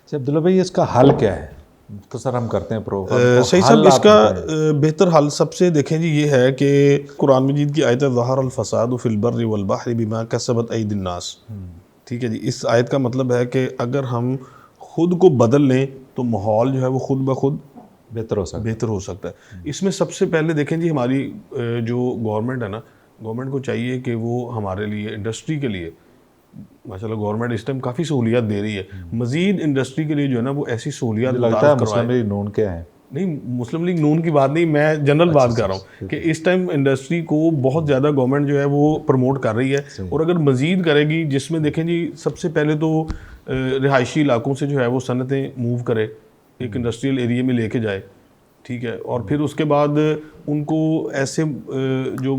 اچھا عبداللہ بھائی اس کا حل کیا ہے؟ مختصر ہم کرتے ہیں پروگرام. صحیح صاحب، اس کا بہتر حل سب سے دیکھیں جی یہ ہے کہ قرآن مجید کی آیت ظہر الفساد فی البر والبحر بما کسبت ایدی الناس. ٹھیک ہے جی، اس آیت کا مطلب ہے کہ اگر ہم خود کو بدل لیں تو ماحول جو ہے وہ خود بخود بہتر ہو سکتا ہے. اس میں سب سے پہلے دیکھیں جی ہماری جو گورنمنٹ ہے نا، گورنمنٹ کو چاہیے کہ وہ ہمارے لیے انڈسٹری کے لیے، ماشاء اللہ گورنمنٹ اس ٹائم کافی سہولیات دے رہی ہے، مزید انڈسٹری کے لیے جو ہے نا وہ ایسی سہولیات لگتا ہے مسلم لیگ نون کیا ہے. نہیں، مسلم لیگ نون کی بات نہیں، میں جنرل بات کر رہا ہوں کہ اس ٹائم انڈسٹری کو بہت زیادہ گورنمنٹ جو ہے وہ پروموٹ کر رہی ہے، اور اگر مزید کرے گی جس میں دیکھیں جی سب سے پہلے تو رہائشی علاقوں سے جو ہے وہ صنعتیں موو کرے، ایک انڈسٹریل ایریے میں لے کے جائے. ٹھیک ہے، اور پھر اس کے بعد ان کو ایسے جو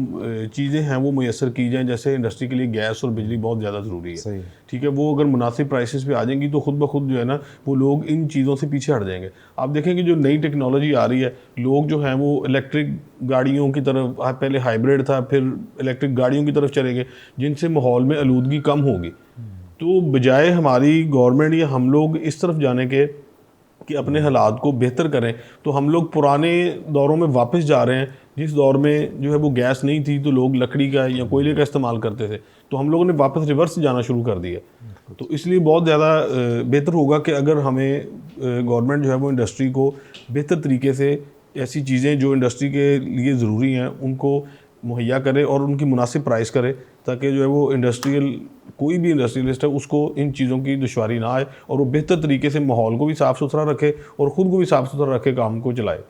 چیزیں ہیں وہ میسر کی جائیں، جیسے انڈسٹری کے لیے گیس اور بجلی بہت زیادہ ضروری ہے. ٹھیک ہے، وہ اگر مناسب پرائسز پہ آ جائیں گی تو خود بخود جو ہے نا وہ لوگ ان چیزوں سے پیچھے ہٹ جائیں گے. آپ دیکھیں کہ جو نئی ٹیکنالوجی آ رہی ہے، لوگ جو ہیں وہ الیکٹرک گاڑیوں کی طرف، پہلے ہائیبریڈ تھا پھر الیکٹرک گاڑیوں کی طرف چلے گئے جن سے ماحول میں آلودگی کم ہوگی. تو بجائے ہماری گورنمنٹ یا ہم لوگ اس طرف جانے کے کہ اپنے حالات کو بہتر کریں، تو ہم لوگ پرانے دوروں میں واپس جا رہے ہیں، جس دور میں جو ہے وہ گیس نہیں تھی تو لوگ لکڑی کا یا کوئلے کا استعمال کرتے تھے، تو ہم لوگوں نے واپس ریورس جانا شروع کر دیا. تو اس لیے بہت زیادہ بہتر ہوگا کہ اگر ہمیں گورنمنٹ جو ہے وہ انڈسٹری کو بہتر طریقے سے ایسی چیزیں جو انڈسٹری کے لیے ضروری ہیں ان کو مہیا کرے اور ان کی مناسب پرائس کرے، تاکہ جو ہے وہ کوئی بھی انڈسٹریلسٹ ہے اس کو ان چیزوں کی دشواری نہ آئے، اور وہ بہتر طریقے سے ماحول کو بھی صاف ستھرا رکھے اور خود کو بھی صاف ستھرا رکھے، کام کو چلائے.